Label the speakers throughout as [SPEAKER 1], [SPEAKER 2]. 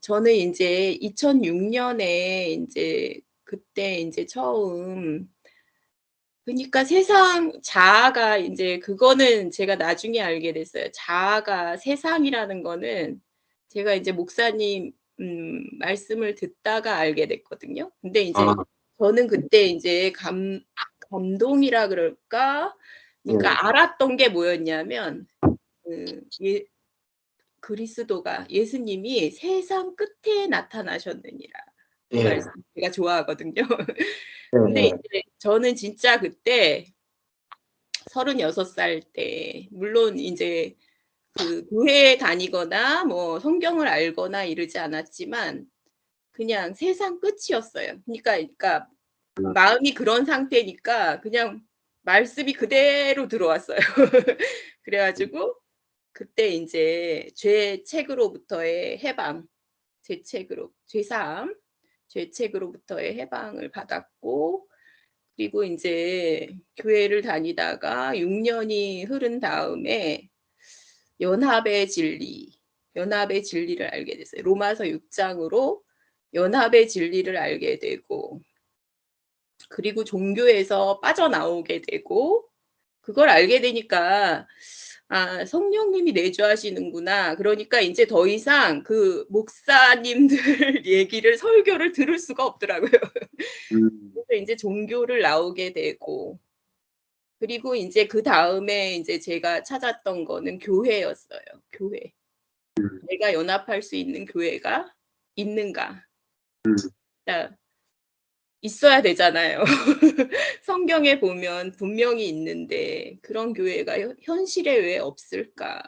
[SPEAKER 1] 저는 인제 2006 년에 인제 그때 인제 처음 그니까 세상 자아가 인제 그거는 제가 나중에 알게 됐어요. 자아가 세상이라는 거는 제가 인제 목사님 말씀을 듣다가 알게 됐거든요. 근데 인제
[SPEAKER 2] 아
[SPEAKER 1] 저는 그때 인제 감동이라 그럴까?
[SPEAKER 2] 예.
[SPEAKER 1] 그러니까 알았던 게 뭐였냐면 그 예 그리스도가 예수님이 "세상 끝에 나타나셨느니라." 그
[SPEAKER 2] 예.
[SPEAKER 1] 말씀 제가 좋아하거든요. 근데
[SPEAKER 2] 예예.
[SPEAKER 1] 이제 저는 진짜 그때 36살 때 물론 인제 그 교회에 다니거나 뭐 성경을 알거나 이러지 않았지만 그냥 세상 끝이었어요. 그러니까 마음이 그런 상태니까 그냥 말씀이 그대로 들어왔어요. 그래 가지고 그때 인제 죄책으로부터의 해방, 죄사함, 죄책으로부터의 해방을 받았고 그리고 인제 교회를 다니다가 6 년이 흐른 다음에 연합의 진리, 연합의 진리를 알게 됐어요. 로마서 6 장으로 연합의 진리를 알게 되고 그리고 종교에서 빠져나오게 되고 그걸 알게 되니까 '아 성령님이 내주하시는구나.' 그러니까 인제 더 이상 그 목사님들 얘기를 설교를 들을 수가 없더라고요.
[SPEAKER 2] 음.
[SPEAKER 1] 그래서 인제 종교를 나오게 되고 그리고 인제 그다음에 인제 제가 찾았던 거는 교회였어요, 교회.
[SPEAKER 2] 음.
[SPEAKER 1] '내가 연합할 수 있는 교회가 있는가.'
[SPEAKER 2] 음.
[SPEAKER 1] 그러니까 있어야 되잖아요. 성경에 보면 분명히 있는데 '그런 교회가 현실에 왜 없을까?'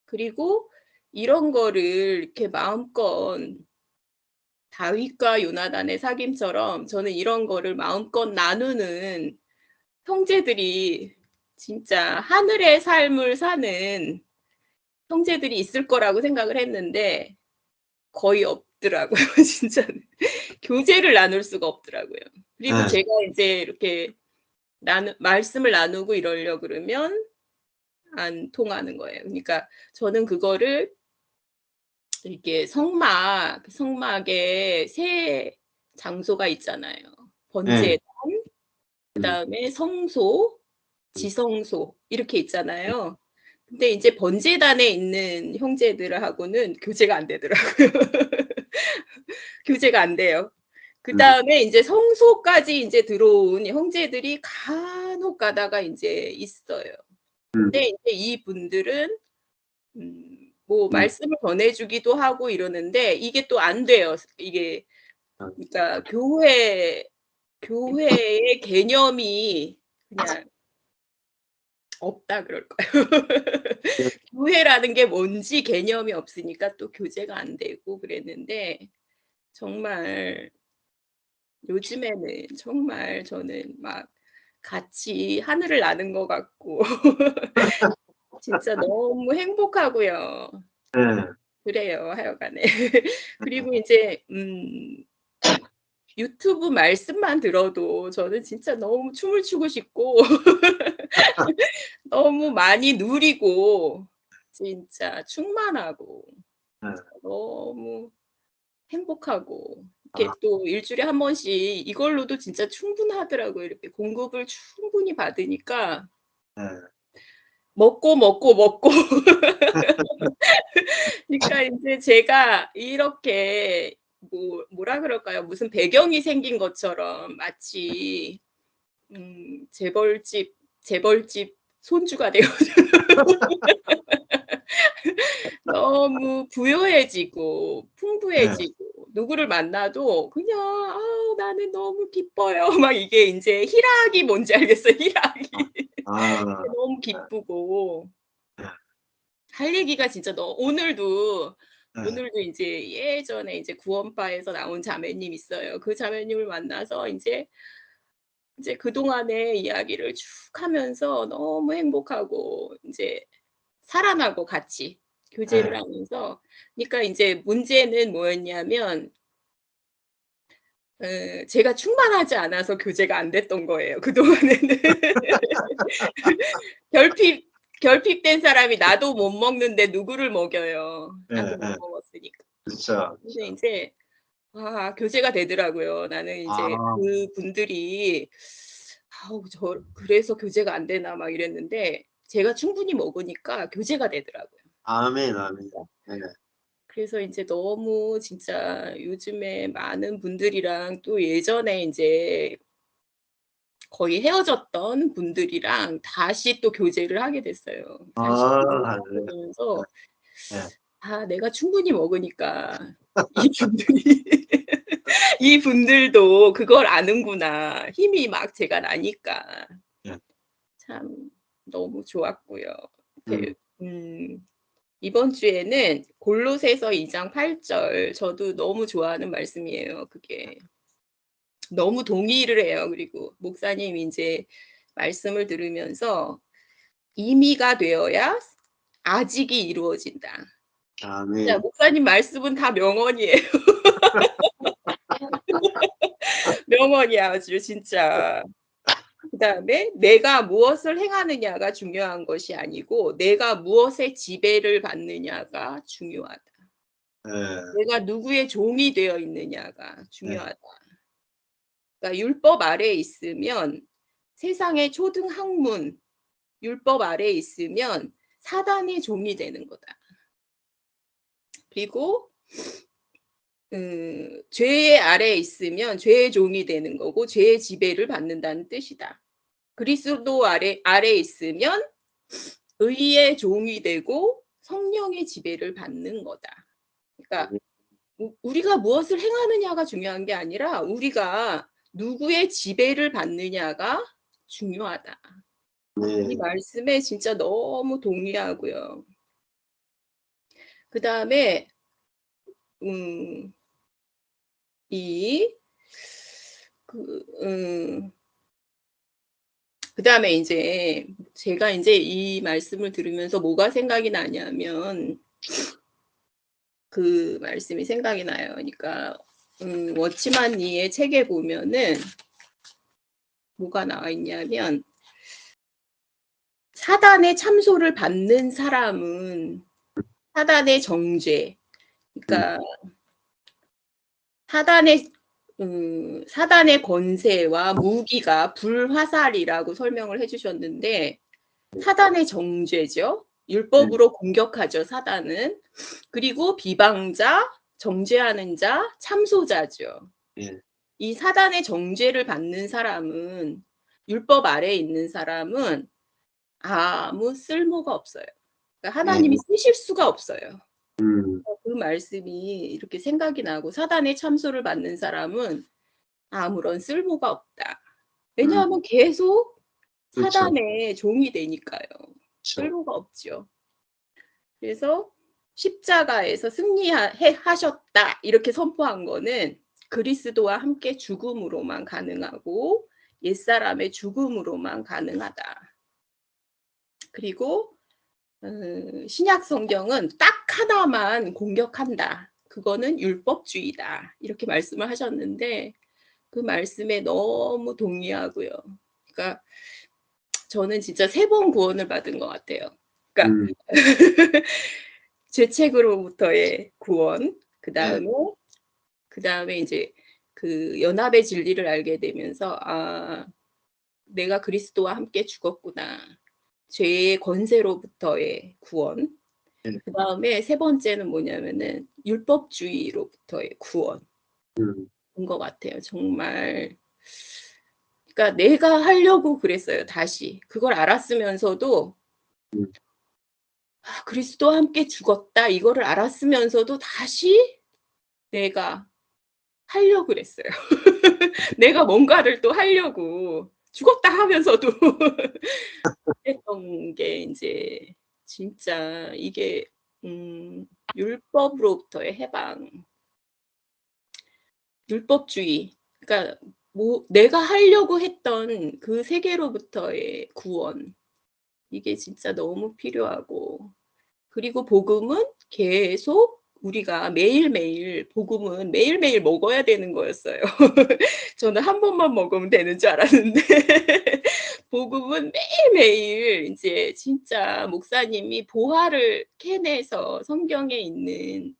[SPEAKER 1] 그리고 이런 거를 이렇게 마음껏 다윗과 요나단의 사귐처럼 저는 이런 거를 마음껏 나누는 형제들이 진짜 하늘의 삶을 사는 형제들이 있을 거라고 생각을 했는데 거의 없더라고요 진짜. 교제를 나눌 수가 없더라고요. 그리고
[SPEAKER 2] 예.
[SPEAKER 1] 제가 인제 이렇게 말씀을 나누고 이러려 그러면 안 통하는 거예요. 그러니까 저는 그거를 이렇게 성막에 세 장소가 있잖아요.
[SPEAKER 2] 예.
[SPEAKER 1] 번제단,
[SPEAKER 2] 음.
[SPEAKER 1] 그다음에 성소,
[SPEAKER 2] 음.
[SPEAKER 1] 지성소 이렇게 있잖아요. 근데 인제 번제단에 있는 형제들하고는 교제가 안 되더라고요. 교제가 안 돼요.
[SPEAKER 2] 음.
[SPEAKER 1] 그다음에 인제 성소까지 인제 들어온 형제들이 간혹 가다가 인제 있어요.
[SPEAKER 2] 음.
[SPEAKER 1] 근데 인제 이분들은 뭐
[SPEAKER 2] 음.
[SPEAKER 1] 말씀을 전해 주기도 하고 이러는데 이게 또 안 돼요. 이게
[SPEAKER 2] 아.
[SPEAKER 1] 그러니까 교회의 개념이 그냥 없다 그럴까요?
[SPEAKER 2] 예.
[SPEAKER 1] 교회라는 게 뭔지 개념이 없으니까 또 교제가 안 되고 그랬는데 정말 요즘에는 정말 저는 막 같이 하늘을 나는 것 같고 진짜 너무 행복하고요.
[SPEAKER 2] 예.
[SPEAKER 1] 그래요 하여간에. 그리고 인제 유튜브 말씀만 들어도 저는 진짜 너무 춤을 추고 싶고 너무 많이 누리고 진짜 충만하고
[SPEAKER 2] 예.
[SPEAKER 1] 너무 행복하고
[SPEAKER 2] 아.
[SPEAKER 1] 이렇게 또 일 주일에 한 번씩 이걸로도 진짜 충분하더라고요. 이렇게 공급을 충분히 받으니까
[SPEAKER 2] 예.
[SPEAKER 1] 먹고, 먹고, 먹고 그러니까 인제 제가 이렇게 뭐라 그럴까요? 무슨 배경이 생긴 것처럼 마치 재벌집 손주가 되어 너무 부유해지고
[SPEAKER 2] 예.
[SPEAKER 1] 풍부해지고 누구를 만나도 그냥 "아 나는 너무 기뻐요." 막 이게 인제 희락이 뭔지 알겠어요, 희락이.
[SPEAKER 2] 아. 아.
[SPEAKER 1] 너무
[SPEAKER 2] 예.
[SPEAKER 1] 기쁘고
[SPEAKER 2] 예.
[SPEAKER 1] 할 얘기가 진짜 오늘도
[SPEAKER 2] 예.
[SPEAKER 1] 오늘도 인제 예전에 이제 구원파에서 나온 자매님 있어요. 그 자매님을 만나서 인제 그동안의 이야기를 쭉 하면서 너무 행복하고 인제 살아나고 같이 교제를
[SPEAKER 2] 예.
[SPEAKER 1] 하면서 그러니까 인제 문제는 뭐였냐면 제가 충만하지 않아서 교제가 안 됐던 거예요 그동안에는. 결핍 결핍된 사람이 나도 못 먹는데 누구를 먹여요. 나도 못
[SPEAKER 2] 예예.
[SPEAKER 1] 그니까.
[SPEAKER 2] 그쵸,
[SPEAKER 1] 근데
[SPEAKER 2] 그쵸.
[SPEAKER 1] 인제 교제가 되더라고요. 나는 인제
[SPEAKER 2] 아.
[SPEAKER 1] 그분들이 '아우 그래서 교제가 안 되나.' 막 이랬는데 제가 충분히 먹으니까 교제가 되더라고요.
[SPEAKER 2] 아멘, 아멘. 네.
[SPEAKER 1] 그래서 인제 너무 진짜 요즘에 많은 분들이랑 또 예전에 인제 거의 헤어졌던 분들이랑 다시 또 교제를 하게 됐어요.
[SPEAKER 2] 아
[SPEAKER 1] 다시 교제를 하게
[SPEAKER 2] 할렐루야.
[SPEAKER 1] 되면서
[SPEAKER 2] 예.
[SPEAKER 1] 내가 충분히 먹으니까 이분들이 이분들도 그걸 아는구나. 힘이 막 제가 나니까.
[SPEAKER 2] 예.
[SPEAKER 1] 참 너무 좋았고요.
[SPEAKER 2] 음.
[SPEAKER 1] 이렇게 이번 주에는 골로새서 2장 8절 저도 너무 좋아하는 말씀이에요 그게. 너무 동의를 해요. 그리고 목사님이 인제 말씀을 들으면서 "이미가 되어야 아직이 이루어진다." 진짜
[SPEAKER 2] 아멘.
[SPEAKER 1] 목사님 말씀은 다 명언이에요. 명언이야 아주 진짜. 그다음에 내가 무엇을 행하느냐가 중요한 것이 아니고 내가 무엇의 지배를 받느냐가 중요하다.
[SPEAKER 2] 예.
[SPEAKER 1] 내가 누구의 종이 되어 있느냐가
[SPEAKER 2] 예.
[SPEAKER 1] 중요하다. 그러니까 율법 아래에 있으면 세상의 초등 학문 율법 아래에 있으면 사단의 종이 되는 거다. 그리고 죄의 아래에 있으면 죄의 종이 되는 거고 죄의 지배를 받는다는 뜻이다. 그리스도 아래에 있으면 의의 종이 되고 성령의 지배를 받는 거다. 그러니까
[SPEAKER 2] 아멘.
[SPEAKER 1] 우리가 무엇을 행하느냐가 중요한 게 아니라 우리가 누구의 지배를 받느냐가 중요하다. 이
[SPEAKER 2] 네.
[SPEAKER 1] 말씀에 진짜 너무 동의하고요. 그다음에 음 이 그 그다음에 인제 제가 인제 이 말씀을 들으면서 뭐가 생각이 나냐면 그 말씀이 생각이 나요. 그러니까 워치만 리의 책에 보면은 뭐가 나와 있냐면 사단의 참소를 받는 사람은 사단의 정죄
[SPEAKER 2] 음.
[SPEAKER 1] 그러니까 사단의 사단의 권세와 무기가 불화살이라고 설명을 해 주셨는데 사단의 정죄죠.
[SPEAKER 2] 네.
[SPEAKER 1] 율법으로 공격하죠, 사단은. 그리고 비방자, 정죄하는 자, 참소자죠.
[SPEAKER 2] 예.
[SPEAKER 1] 이 사단의 정죄를 받는 사람은 율법 아래에 있는 사람은 아무 쓸모가 없어요. 그러니까
[SPEAKER 2] 예.
[SPEAKER 1] 하나님이 쓰실 수가 없어요.
[SPEAKER 2] 음.
[SPEAKER 1] 그 말씀이 이렇게 생각이 나고 사단의 참소를 받는 사람은 아무런 쓸모가 없다.
[SPEAKER 2] 음.
[SPEAKER 1] 왜냐하면 계속
[SPEAKER 2] 그쵸,
[SPEAKER 1] 사단의 종이 되니까요.
[SPEAKER 2] 그쵸.
[SPEAKER 1] 쓸모가 없죠. 그래서 십자가에서 해 하셨다 이렇게 선포한 거는 그리스도와 함께 죽음으로만 가능하고 옛사람의 죽음으로만 가능하다. 그리고 신약 성경은 딱 하나만 공격한다. 그거는 율법주의다. 이렇게 말씀을 하셨는데 그 말씀에 너무 동의하고요. 그러니까 저는 진짜 3번 구원을 받은 것 같아요. 그러니까
[SPEAKER 2] 음.
[SPEAKER 1] 죄책으로부터의 구원,
[SPEAKER 2] 예.
[SPEAKER 1] 그다음에 이제 그 연합의 진리를 알게 되면서 '내가 그리스도와 함께 죽었구나.' 죄의 권세로부터의 구원.
[SPEAKER 2] 예.
[SPEAKER 1] 그다음에 세 번째는 뭐냐면은 율법주의로부터의 구원인
[SPEAKER 2] 음.
[SPEAKER 1] 것 같아요. 정말 그러니까 내가 하려고 그랬어요 다시. 그걸 알았으면서도
[SPEAKER 2] 음.
[SPEAKER 1] '그리스도와 함께 죽었다.' 이거를 알았으면서도 다시 내가 하려고 그랬어요. 내가 뭔가를 또 하려고 죽었다 하면서도 했던 게 인제 진짜 이게 율법으로부터의 해방, 율법주의 그러니까 뭐 내가 하려고 했던 그 세계로부터의 구원 이게 진짜 너무 필요하고 그리고 복음은 계속 우리가 매일매일 복음은 매일매일 먹어야 되는 거였어요. 저는 한 번만 먹으면 되는 줄 알았는데 복음은 매일매일 인제 진짜 목사님이 보화를 캐내서 성경에 있는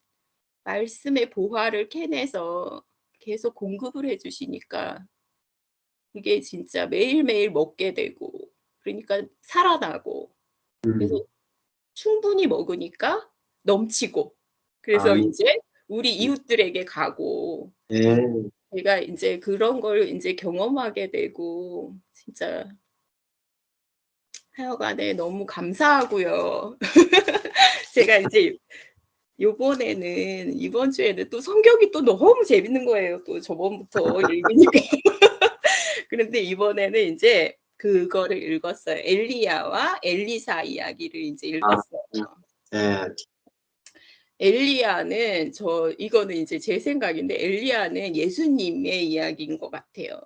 [SPEAKER 1] 말씀의 보화를 캐내서 계속 공급을 해 주시니까 그게 진짜 매일매일 먹게 되고 그러니까 살아나고 그래서
[SPEAKER 2] 음.
[SPEAKER 1] 충분히 먹으니까 넘치고 그래서
[SPEAKER 2] 아.
[SPEAKER 1] 인제 우리 이웃들에게 가고
[SPEAKER 2] 네.
[SPEAKER 1] 제가 인제 그런 걸 인제 경험하게 되고 진짜 하여간에 너무 감사하고요. 제가 인제 요번에는 이번 주에는 또 성경이 또 너무 재밌는 거예요 또 저번부터 읽으니까. 그런데 이번에는 인제 그거를 읽었어요. 엘리야와 엘리사 이야기를 인제
[SPEAKER 2] 아.
[SPEAKER 1] 읽었어요.
[SPEAKER 2] 네.
[SPEAKER 1] 엘리야는 이거는 이제 제 생각인데 엘리야는 예수님의 이야기인 것 같아요.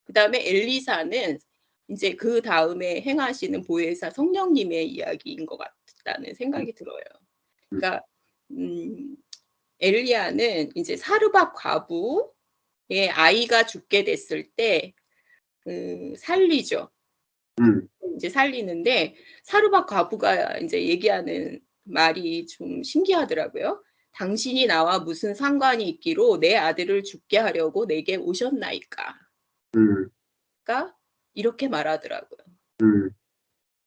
[SPEAKER 1] 그다음에 엘리사는 인제 그다음에 행하시는 보혜사 성령님의 이야기인 것 같다는
[SPEAKER 2] 음.
[SPEAKER 1] 생각이 들어요.
[SPEAKER 2] 음.
[SPEAKER 1] 그러니까 음 엘리야는 인제 사르밧 과부의 아이가 죽게 됐을 때 살리죠.
[SPEAKER 2] 음.
[SPEAKER 1] 인제 살리는데 사르밧 과부가 인제 얘기하는 말이 좀 신기하더라고요. "당신이 나와 무슨 상관이 있기로 내 아들을 죽게 하려고 내게 오셨나이까."
[SPEAKER 2] 음.
[SPEAKER 1] 가 이렇게 말하더라고요.
[SPEAKER 2] 음.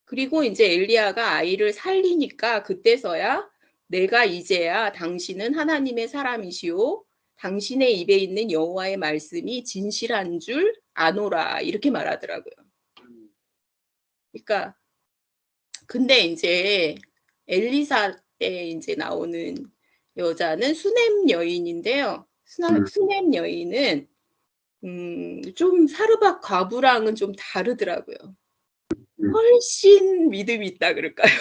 [SPEAKER 1] 그리고 인제 엘리야가 아이를 살리니까 그때서야 "내가 이제야 당신은 하나님의 사람이시오. 당신의 입에 있는 여호와의 말씀이 진실한 줄 아노라." 이렇게 말하더라고요.
[SPEAKER 2] 음.
[SPEAKER 1] 그러니까 근데 인제 엘리사 때 인제 나오는 여자는 수냄 여인인데요.
[SPEAKER 2] 음.
[SPEAKER 1] 수냄 여인은 좀 사르밧 과부랑은 좀 다르더라고요.
[SPEAKER 2] 음.
[SPEAKER 1] 훨씬 믿음이 있다 그럴까요?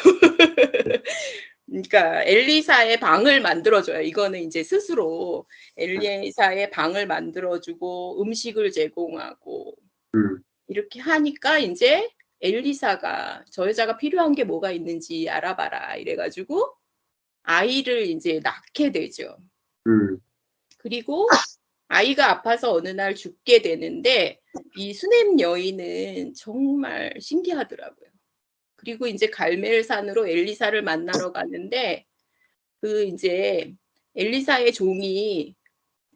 [SPEAKER 1] 그러니까 엘리사의 방을 만들어 줘요. 이거는 인제 스스로 엘리사의 방을 만들어 주고 음식을 제공하고
[SPEAKER 2] 음.
[SPEAKER 1] 이렇게 하니까 인제 엘리사가 "저 여자가 필요한 게 뭐가 있는지 알아봐라." 이래 가지고 아이를 인제 낳게 되죠.
[SPEAKER 2] 음.
[SPEAKER 1] 그리고 아이가 아파서 어느 날 죽게 되는데 이 수냄 여인은 정말 신기하더라고요. 그리고 인제 갈멜산으로 엘리사를 만나러 가는데 인제 엘리사의 종이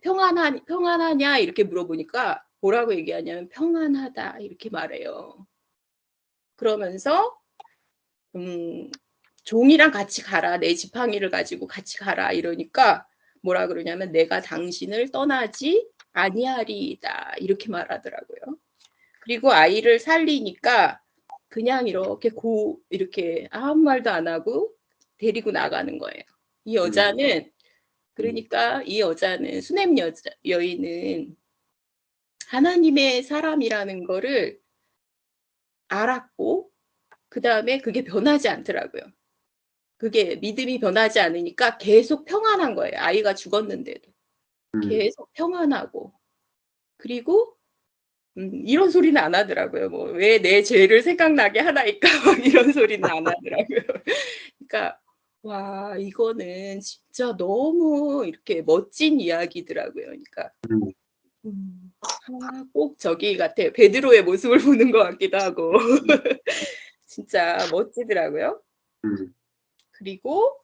[SPEAKER 1] 평안하냐?" 이렇게 물어보니까 뭐라고 얘기하냐면 "평안하다." 이렇게 말해요. 그러면서 음 "종이랑 같이 가라. 내 지팡이를 가지고 같이 가라." 이러니까 뭐라 그러냐면 "내가 당신을 떠나지 아니하리이다." 이렇게 말하더라고요. 그리고 아이를 살리니까 그냥 이렇게 아무 말도 안 하고 데리고 나가는 거예요. 이
[SPEAKER 2] 음.
[SPEAKER 1] 여자는
[SPEAKER 2] 음.
[SPEAKER 1] 그러니까 이 여자는 수냄 여인은 하나님의 사람이라는 거를 알았고 그다음에 그게 변하지 않더라고요. 그게 믿음이 변하지 않으니까 계속 평안한 거예요, 아이가 죽었는데도.
[SPEAKER 2] 음.
[SPEAKER 1] 계속 평안하고. 그리고 이런 소리는 안 하더라고요. 뭐 "왜 내 죄를 생각나게 하나이까." 막 이런 소리는 안 하더라고요. 그러니까 와 이거는 진짜 너무 이렇게 멋진 이야기더라고요. 그러니까
[SPEAKER 2] 음.
[SPEAKER 1] 꼭 저기 같아요. 베드로의 모습을 보는 것 같기도 하고.
[SPEAKER 2] 음.
[SPEAKER 1] 진짜 멋지더라고요.
[SPEAKER 2] 음.
[SPEAKER 1] 그리고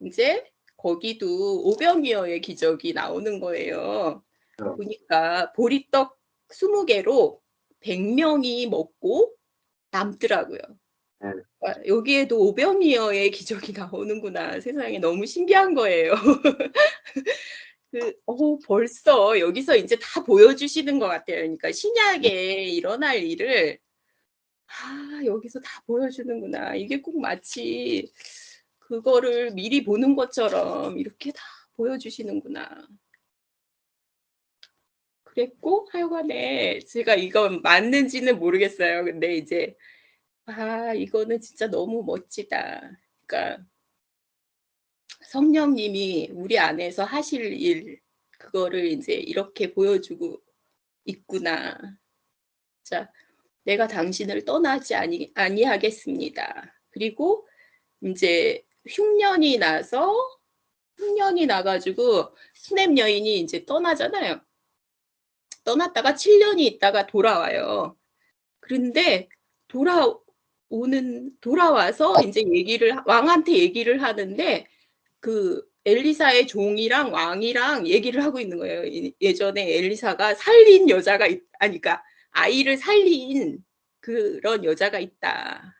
[SPEAKER 1] 인제 거기도 오병이어의 기적이 나오는 거예요.
[SPEAKER 2] 그렇죠.
[SPEAKER 1] 보니까 보리떡 20 개로 100 명이 먹고 남더라고요.
[SPEAKER 2] 네.
[SPEAKER 1] 아 여기에도 오병이어의 기적이 나오는구나. 세상에 너무 신기한 거예요. 벌써 여기서 인제 다 보여주시는 것 같아요. 그러니까 신약에 일어날 일을 여기서 다 보여주는구나. 이게 꼭 마치 그거를 미리 보는 것처럼 이렇게 다 보여주시는구나. 그랬고 하여간에 제가 이건 맞는지는 모르겠어요. 근데 이제 '이거는 진짜 너무 멋지다.' 그러니까 '성령님이 우리 안에서 하실 일 그거를 인제 이렇게 보여주고 있구나. 자 내가 당신을 떠나지 아니하겠습니다.' 그리고 인제 흉년이 나서 흉년이 나 가지고 수냄 여인이 인제 떠나잖아요. 떠났다가 7 년이 있다가 돌아와요. 그런데 돌아와서 인제 왕한테 얘기를 하는데 그 엘리사의 종이랑 왕이랑 얘기를 하고 있는 거예요. 예전에 엘리사가 살린 여자가 아니 그러니까 아이를 살린 그런 여자가 있다.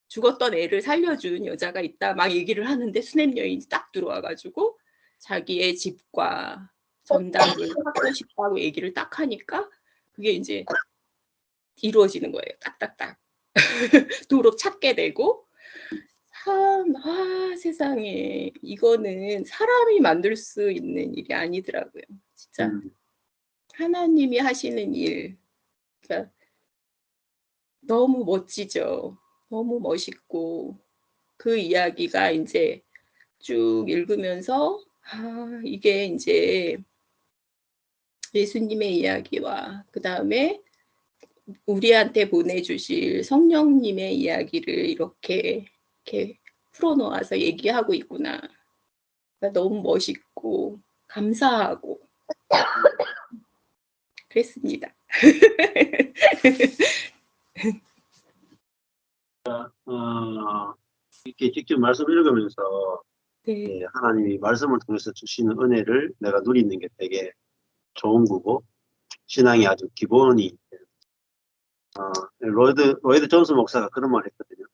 [SPEAKER 1] 죽었던 애를 살려준 여자가 있다. 막 얘기를 하는데 수냄 여인이 딱 들어와 가지고 자기의 집과 전당을 찾고 싶다고 얘기를 딱 하니까 그게 인제 이루어지는 거예요. 딱딱딱. 도로 찾게 되고 참 세상에 이거는 사람이 만들 수 있는 일이 아니더라고요. 진짜
[SPEAKER 2] 음.
[SPEAKER 1] 하나님이 하시는 일. 그러니까 너무 멋지죠. 너무 멋있고 그 이야기가 인제 쭉 읽으면서 이게 인제 예수님의 이야기와 그다음에 우리한테 보내 주실 성령님의 이야기를 이렇게 풀어 놓아서 얘기하고 있구나. 그러니까 너무 멋있고 감사하고 그랬습니다.
[SPEAKER 2] 이렇게 직접 말씀 읽으면서
[SPEAKER 1] 네.
[SPEAKER 2] 하나님이 말씀을 통해서 주시는 은혜를 내가 누리는 게 되게 좋은 거고 신앙이 아주 기본이 로이드 존스 목사가 그런 말을 했거든요.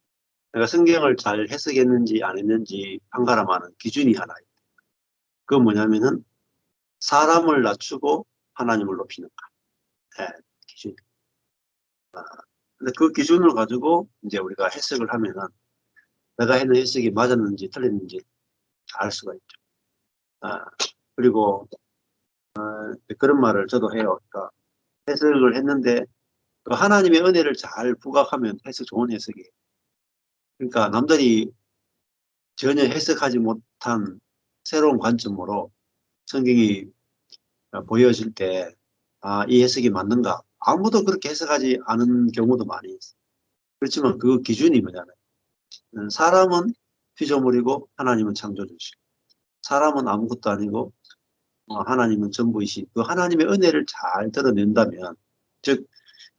[SPEAKER 2] 내가 성경을 잘 해석했는지 안 했는지 판가름하는 기준이 하나 있다. 그건 뭐냐면은 사람을 낮추고 하나님을 높이는 거. 기준. 근데 그 기준을 가지고 이제 우리가 해석을 하면은 내가 했는 해석이 맞았는지 틀렸는지 알 수가 있죠. 그리고 그런 말을 저도 해요. 그러니까 해석을 했는데 그 하나님의 은혜를 잘 부각하면 해석 좋은 해석이에요. 그러니까 남들이 전혀 해석하지 못한 새로운 관점으로 성경이 보여질 때 이 해석이 맞는가? 아무도 그렇게 해석하지 않은 경우도 많이 있어요. 그렇지만 그 기준이 뭐냐면 사람은 피조물이고 하나님은 창조주시고 사람은 아무것도 아니고 하나님은 전부이신 그 하나님의 은혜를 잘 드러낸다면 즉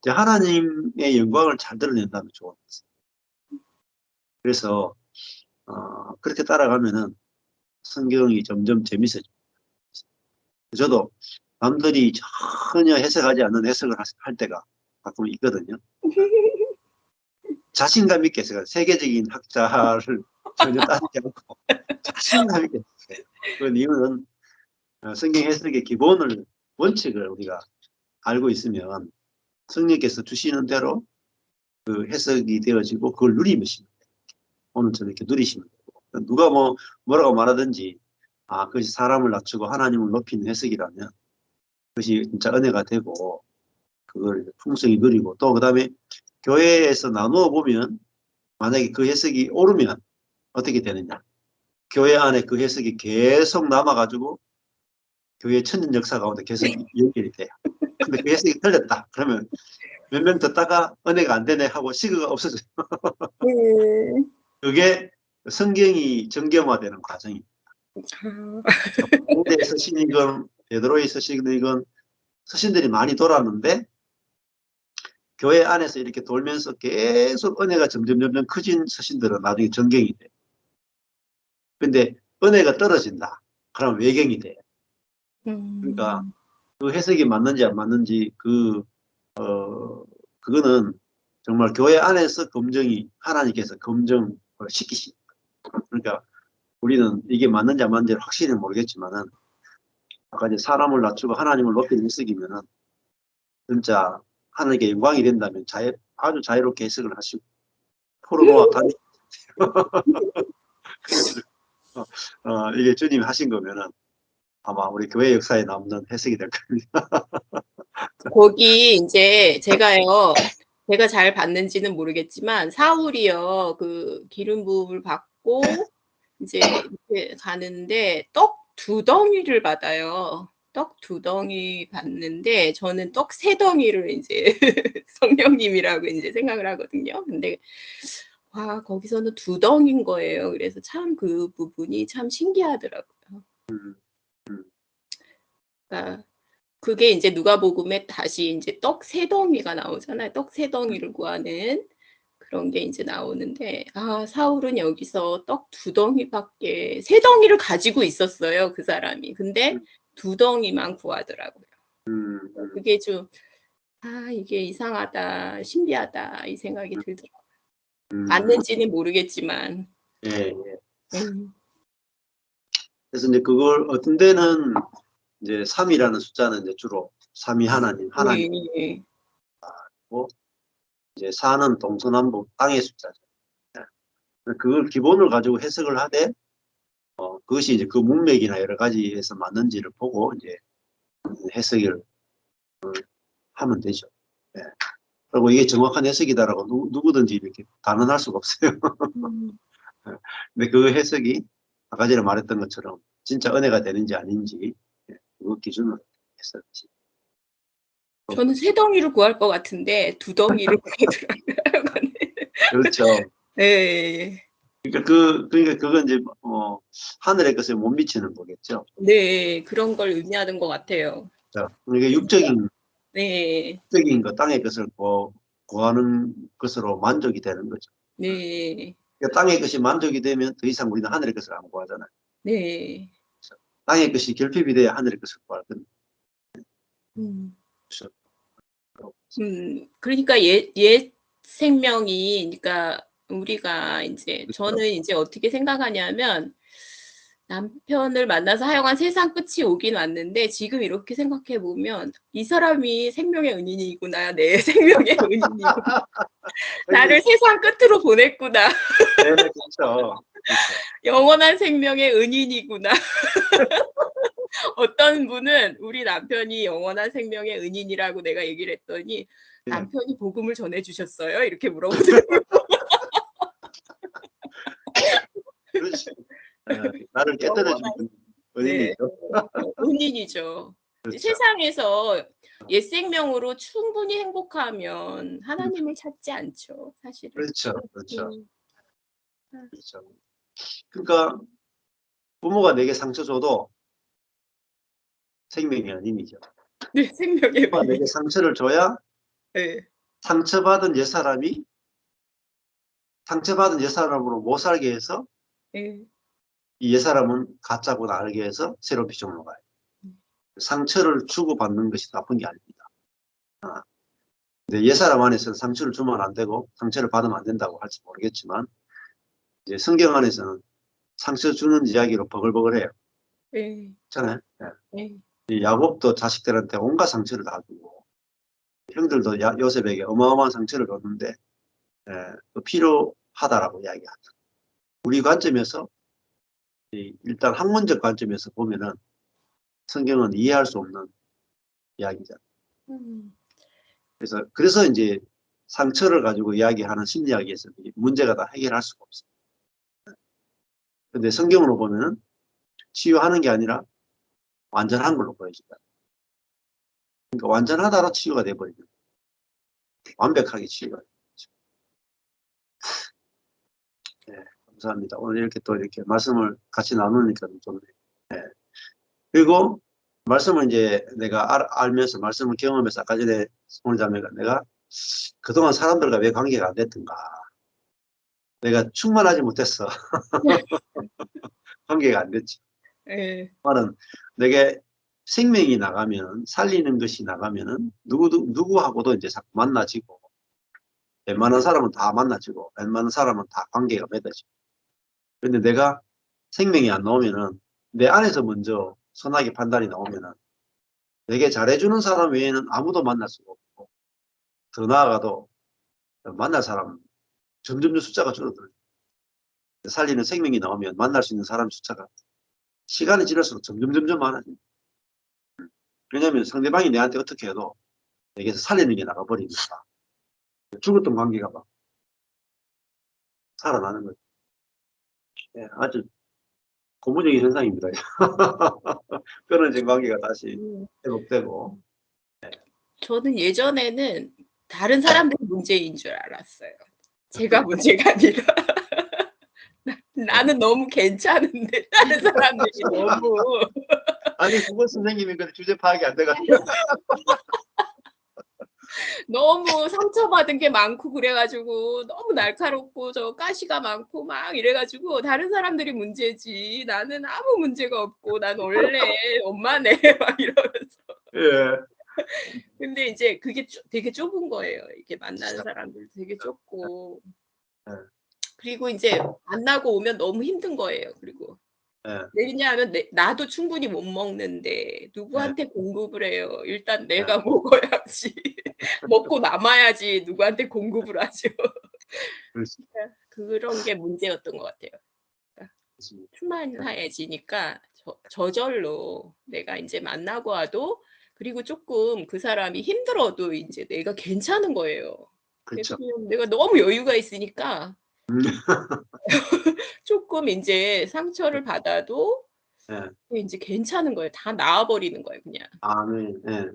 [SPEAKER 2] 이제 하나님의 영광을 잘 드러낸다면 좋은 거예요. 그래서 그렇게 따라가면은 성경이 점점 재밌어져요. 저도 남들이 전혀 해석하지 않는 해석을 할 때가 가끔 있거든요. 자신감 있게 해석해요. 세계적인 학자를 전혀 따르지 않고 자신감 있게 해석해요. 그 이유는 성경 해석의 기본을 원칙을 우리가 알고 있으면 성령께서 주시는 대로 그 해석이 되어지고 그걸 누리면 오늘처럼 이렇게 누리시면 되고 누가 뭐라고 말하든지 그것이 사람을 낮추고 하나님을 높이는 해석이라면 그것이 진짜 은혜가 되고 그걸 풍성히 누리고 또 그다음에 교회에서 나누어 보면 만약에 그 해석이 옳으면 어떻게 되느냐 교회 안에 그 해석이 계속 남아가지고 교회 천년 역사 가운데 계속 연결이 돼요. 근데 그 해석이 틀렸다 그러면 몇 명 듣다가 은혜가 안 되네 하고 시그가 없어져요.
[SPEAKER 1] 네.
[SPEAKER 2] 그게 성경이 정겸화되는 과정입니다. 바울의 서신이건 베드로의 서신이건 서신들이 많이 돌았는데 교회 안에서 이렇게 돌면서 계속 은혜가 점점 커진 서신들은 나중에 정경이 돼. 근데 은혜가 떨어진다. 그럼 외경이 돼. 그러니까 그 해석이 맞는지 안 맞는지 그거는 정말 교회 안에서 검증이 하나님께서 검증을 시키십니다. 그러니까 우리는 이게 맞는지 안 맞는지 확실히 모르겠지만은 아까 이제 사람을 낮추고 하나님을 높이는 해석이면은 진짜 하나님께 영광이 된다면 아주 자유롭게 해석을 하시고 풀어놓아 다니 이게 주님이 하신 거면은 아마 우리 교회 역사에 남는 해석이 될 겁니다.
[SPEAKER 1] 거기 인제 제가 잘 봤는지는 모르겠지만 사울이요. 그 기름 부음을 받고 인제 이렇게 가는데 떡 2 덩이를 받아요. 떡 2 덩이 받는데 저는 떡 3 덩이를 인제 성령님이라고 인제 생각을 하거든요. 근데 거기서는 2 덩인 거예요. 그래서 참 그 부분이 참 신기하더라고요.
[SPEAKER 2] 음, 음,
[SPEAKER 1] 그러니까 그게 인제 누가복음에 다시 인제 떡 3 덩이가 나오잖아요. 떡 3 덩이를 구하는 그런 게 인제 나오는데 아 사울은 여기서 떡 2 덩이밖에 3 덩이를 가지고 있었어요, 그 사람이. 근데
[SPEAKER 2] 음
[SPEAKER 1] 2 덩이만 구하더라고요.
[SPEAKER 2] 음.
[SPEAKER 1] 그게 좀 '아 이게 이상하다. 신비하다.' 이 생각이
[SPEAKER 2] 음
[SPEAKER 1] 들더라고요.
[SPEAKER 2] 음.
[SPEAKER 1] 맞는지는 모르겠지만.
[SPEAKER 2] 예예.
[SPEAKER 1] 음.
[SPEAKER 2] 그래서 인제 그걸 어떤 데는 이제 3 이라는 숫자는 이제 주로 삼위 하나님
[SPEAKER 1] 네.
[SPEAKER 2] 고 이제 4는 동서남북 땅의 숫자죠. 예. 그걸 기본을 가지고 해석을 하되 그것이 이제 그 문맥이나 여러 가지에서 맞는지를 보고 이제 해석을 하면 되죠. 예. 그리고 이게 정확한 해석이다라고 누구든지 이렇게 단언할 수가 없어요.
[SPEAKER 1] 음.
[SPEAKER 2] 예. 근데 그 해석이 아까 전에 말했던 것처럼 진짜 은혜가 되는지 아닌지 예 그거 기준으로 했었지.
[SPEAKER 1] 저는 3 덩이를 구할 것 같은데 2 덩이를 구하더라고요.
[SPEAKER 2] 그렇죠.
[SPEAKER 1] 예.
[SPEAKER 2] 그러니까 그건 이제 하늘의 것에 못 미치는 거겠죠.
[SPEAKER 1] 네. 그런 걸 의미하는 것 같아요.
[SPEAKER 2] 자, 그러니까
[SPEAKER 1] 그러니까 네.
[SPEAKER 2] 육적인 것, 땅의 것을 구하는 것으로 만족이 되는 거죠.
[SPEAKER 1] 네.
[SPEAKER 2] 그러니까 땅의 것이 만족이 되면 더 이상 우리는 하늘의 것을 안 구하잖아요.
[SPEAKER 1] 네.
[SPEAKER 2] 그렇죠. 땅의 것이 결핍이 돼야 하늘의 것을 구할 건데.
[SPEAKER 1] 음.
[SPEAKER 2] 그렇죠.
[SPEAKER 1] 그러니까 옛 생명이 그러니까 우리가 인제
[SPEAKER 2] 그렇죠.
[SPEAKER 1] 저는 인제 어떻게 생각하냐면 남편을 만나서 하여간 세상 끝이 오긴 왔는데 지금 이렇게 생각해 보면 '이 사람이 생명의 은인이구나. 내 생명의 은인이구나.
[SPEAKER 2] 생명이
[SPEAKER 1] 나를 세상 끝으로 보냈구나.
[SPEAKER 2] 네 그렇죠. 그렇죠.
[SPEAKER 1] 영원한 생명의 은인이구나.' 어떤 분은 우리 남편이 영원한 생명의 은인이라고 내가 얘기를 했더니
[SPEAKER 2] 예.
[SPEAKER 1] "남편이 복음을 전해 주셨어요?" 이렇게 물어보더라고요.
[SPEAKER 2] 그렇지. 나를 깨뜨려 주는
[SPEAKER 1] 영원한 네.
[SPEAKER 2] 은인이죠.
[SPEAKER 1] 은인이죠.
[SPEAKER 2] 그렇죠.
[SPEAKER 1] 세상에서 옛 생명으로 충분히 행복하면 하나님을 찾지 않죠, 사실은.
[SPEAKER 2] 그렇죠. 그렇죠.
[SPEAKER 1] 음. 아
[SPEAKER 2] 그렇죠. 그러니까 부모가 내게 상처 줘도 생명이 아님이죠.
[SPEAKER 1] 네. 생명의
[SPEAKER 2] 부모가
[SPEAKER 1] 은인.
[SPEAKER 2] 내게 상처를 줘야
[SPEAKER 1] 예.
[SPEAKER 2] 상처받은 옛사람이 상처받은 옛사람으로 못 살게 해서
[SPEAKER 1] 예.
[SPEAKER 2] 이 옛사람은 가짜구나 알게 해서 새로운 비전으로 가요.
[SPEAKER 1] 음.
[SPEAKER 2] 상처를 주고받는 것이 나쁜 게 아닙니다. 근데 옛사람 안에서는 상처를 주면 안 되고 상처를 받으면 안 된다고 할지 모르겠지만 이제 성경 안에서는 상처 주는 이야기로 버글버글해요.
[SPEAKER 1] 예.
[SPEAKER 2] 그렇잖아요.
[SPEAKER 1] 예.
[SPEAKER 2] 예. 이 야곱도 자식들한테 온갖 상처를 다 주고 형들도 요셉에게 어마어마한 상처를 줬는데 예, 그 필요하다라고 이야기하죠. 우리 관점에서 일단 학문적 관점에서 보면은 성경은 이해할 수 없는 이야기잖아요.
[SPEAKER 1] 음.
[SPEAKER 2] 그래서 인제 상처를 가지고 이야기하는 심리학에서 이 문제가 다 해결할 수가 없어요. 근데 성경으로 보면은 치유하는 게 아니라 완전한 걸로 보여진다. 그러니까 완전하다로 치유가 돼 버리는 거예요. 완벽하게 치유가 되는 거죠. 네. 감사합니다. 오늘 이렇게 또 이렇게 말씀을 같이 나누니까 좀 예. 그리고 말씀을 인제 내가 알면서 말씀을 경험해서 아까 전에 오늘 자매가 내가 그동안 사람들과 왜 관계가 안 됐던가. 내가 충만하지 못했어. 관계가 안 됐지.
[SPEAKER 1] 예.
[SPEAKER 2] 말은 내게 생명이 나가면 살리는 것이 나가면은 누구하고도 인제 자꾸 만나지고 웬만한 사람은 다 만나지고 웬만한 사람은 다 관계가 맺어지고. 근데 내가 생명이 안 나오면은 내 안에서 먼저 선악의 판단이 나오면은 내게 잘해 주는 사람 외에는 아무도 만날 수가 없고 더 나아가도 만날 사람 점점점 숫자가 줄어들어요. 살리는 생명이 나오면 만날 수 있는 사람 숫자가 시간이 지날수록 점점점점 많아져요. 왜냐하면 상대방이 내한테 어떻게 해도 내게서 살리는 게 나가 버리니까 죽었던 관계가 막 살아나는 거죠. 예, 아주 고무적인 현상입니다. 끊어진 관계가 다시
[SPEAKER 1] 음.
[SPEAKER 2] 회복되고.
[SPEAKER 1] 저는 예전에는 다른 사람들이 문제인 줄 알았어요. 제가 문제가 아니라.
[SPEAKER 2] 네.
[SPEAKER 1] 나는 너무 괜찮은데 다른 사람들이 너무
[SPEAKER 2] 아니 국어 선생님이 그 주제 파악이 안 돼 가지고
[SPEAKER 1] 너무 상처받은 게 많고 그래 가지고 너무 날카롭고 저 가시가 많고 막 이래 가지고 다른 사람들이 문제지 나는 아무 문제가 없고 난 원래 원만해 막 이러면서.
[SPEAKER 2] 예.
[SPEAKER 1] 근데 인제 그게 되게 좁은 거예요. 이렇게 만나는 사람들도 되게 좁고.
[SPEAKER 2] 예.
[SPEAKER 1] 그리고 인제 만나고 오면 너무 힘든 거예요 그리고.
[SPEAKER 2] 예.
[SPEAKER 1] 왜냐하면 나도 충분히 못 먹는데
[SPEAKER 2] 예.
[SPEAKER 1] 누구한테 공급을 해요. 일단
[SPEAKER 2] 예.
[SPEAKER 1] 내가 먹어야지. 먹고 남아야지 누구한테 공급을 하죠.
[SPEAKER 2] 그렇지.
[SPEAKER 1] 그러니까 그런 게 문제였던 것 같아요. 그러니까
[SPEAKER 2] 그렇습니다. 예.
[SPEAKER 1] 충만해지니까 저절로 내가 인제 만나고 와도 그리고 쪼끔 그 사람이 힘들어도 인제 내가 괜찮은 거예요.
[SPEAKER 2] 그쵸.
[SPEAKER 1] 내가 너무 여유가 있으니까
[SPEAKER 2] 음.
[SPEAKER 1] 쪼끔 인제 상처를 받아도
[SPEAKER 2] 예.
[SPEAKER 1] 그게 인제 괜찮은 거예요. 다 나아 버리는 거예요 그냥.
[SPEAKER 2] 아 네. 예. 예.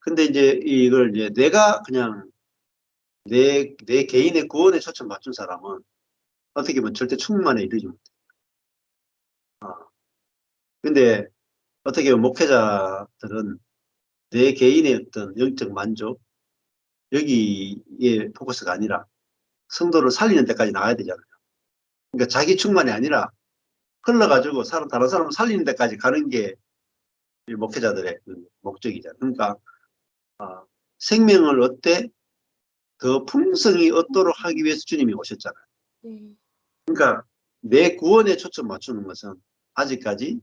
[SPEAKER 2] 근데 이제 이걸 이제 내가 그냥 내 개인의 구원에 초점 맞춘 사람은 어떻게 보면 절대 충만에 이르지 못해요. 근데 어떻게 보면 목회자들은 내 개인의 어떤 영적 만족 여기에 포커스가 아니라 성도를 살리는 데까지 나가야 되잖아요. 그러니까 자기 충만이 아니라 흘러 가지고 다른 사람을 살리는 데까지 가는 게 이 목회자들의 그 목적이잖아요. 그러니까 아 생명을 얻되 더 풍성히 얻도록 하기 위해서 주님이 오셨잖아요.
[SPEAKER 1] 네.
[SPEAKER 2] 그러니까 내 구원에 초점 맞추는 것은 아직까지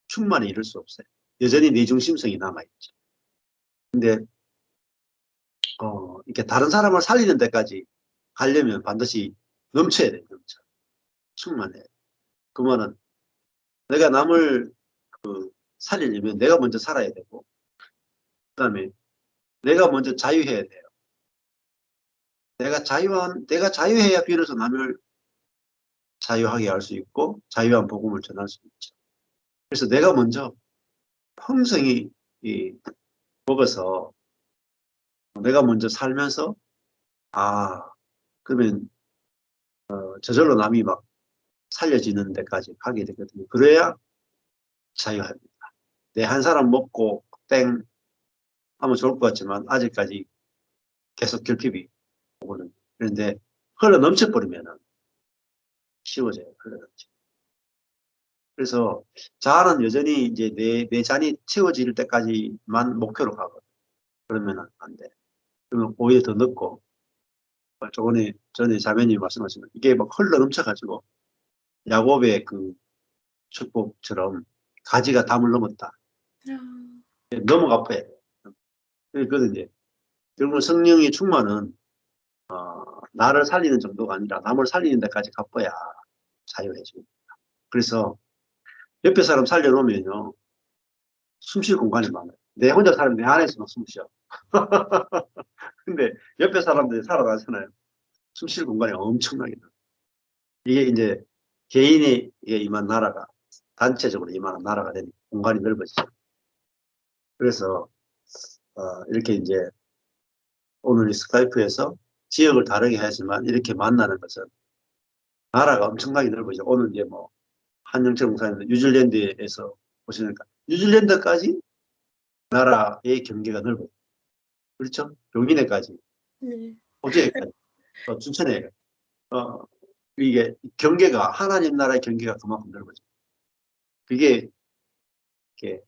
[SPEAKER 2] 충만히 이룰 수 없어요. 여전히 내 중심성이 남아 있죠. 근데 이렇게 다른 사람을 살리는 데까지 가려면 반드시 넘쳐야 돼요. 넘쳐. 충만해야 돼요. 그 말은 내가 남을 살리려면 내가 먼저 살아야 되고 그다음에 내가 먼저 자유해야 돼요. 내가 자유해야 비로소 남을 자유하게 할 수 있고 자유한 복음을 전할 수 있죠. 그래서 내가 먼저 풍성히 이 먹어서 내가 먼저 살면서 아 그러면 저절로 남이 막 살려지는 데까지 가게 되거든요. 그래야 자유합니다. 내 한 사람 먹고 땡 하면 좋을 것 같지만 아직까지 계속 결핍이 오거든요. 그런데 흘러 넘쳐 버리면은 쉬워져요. 흘러 넘쳐. 그래서 자아는 여전히 이제 내 잔이 채워질 때까지만 목표로 가거든요. 그러면은 안 돼. 그러면 오히려 더 늦고 전에 자매님이 말씀하신 이게 막 흘러 넘쳐 가지고 야곱의 그 축복처럼 가지가 담을 넘었다.
[SPEAKER 1] 아.
[SPEAKER 2] 너무 갚아야 돼요. 그거는 결국 성령의 충만은 나를 살리는 정도가 아니라 남을 살리는 데까지 갚아야 자유해집니다. 그래서 옆에 사람 살려놓으면요. 숨쉴 공간이 많아요. 내 혼자 살면 내 안에서만 숨 쉬어. 근데 옆에 사람들이 살아가잖아요. 숨쉴 공간이 엄청나게 나요. 이게 이제 개인이 임한 나라가 단체적으로 임하는 나라가 되니까 공간이 넓어지죠. 그래서 이렇게 이제 오늘 이 스카이프에서 지역을 다르게 하지만 이렇게 만나는 것은 나라가 엄청나게 넓어지죠. 오늘 이제 뭐 한영철 목사님 뉴질랜드에서 오시니까 뉴질랜드까지 나라의 경계가 넓어요. 그렇죠? 용인에까지,
[SPEAKER 1] 네.
[SPEAKER 2] 호주에까지, 또 춘천에 어 이게 경계가 하나님 나라의 경계가 그만큼 넓어져요. 그게 이렇게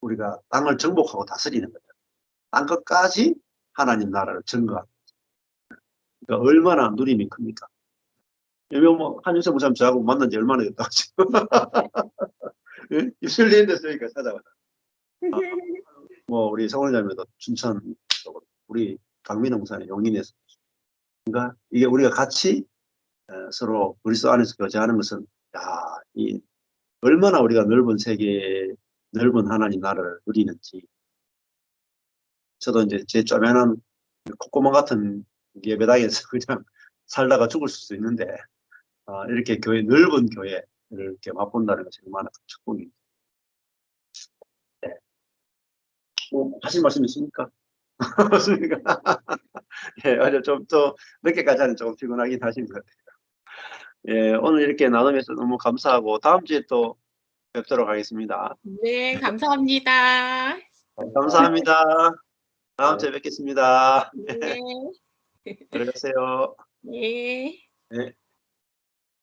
[SPEAKER 2] 우리가 땅을 정복하고 다스리는 거죠. 땅 끝까지 하나님 나라를 증거하는. 그러니까 얼마나 누림이 큽니까? 여명 뭐 한유석 목사님 저하고 만난 지 얼마나 됐다고 지금. 예? 뉴질랜드에서니까 찾아와요. 아, 뭐 우리 성원자매도 춘천 쪽으로, 우리 강민호 목사님 용인에서. 그러니까 이게 우리가 같이 서로 그리스도 안에서 교제하는 것은 야, 이 얼마나 우리가 넓은 세계, 넓은 하나님 나라를 누리는지. 저도 이제 제 쪼매난 콧구멍 같은 예배당에서 그냥 살다가 죽을 수도 있는데 이렇게 넓은 교회를 이렇게 맛본다는 것이 얼마나 큰 축복입니다. 네. 뭐 하실 말씀 있습니까? 없습니까? 예, 어제 좀 또 늦게까지 하는 조금 피곤하긴 하신 것 같아요. 예, 오늘 이렇게 나누면서 너무 감사하고 다음 주에 또 뵙도록 하겠습니다.
[SPEAKER 1] 네 감사합니다.
[SPEAKER 2] 감사합니다. 다음 주에 뵙겠습니다.
[SPEAKER 1] 네.
[SPEAKER 2] 들어가세요.
[SPEAKER 1] 네.
[SPEAKER 2] 네.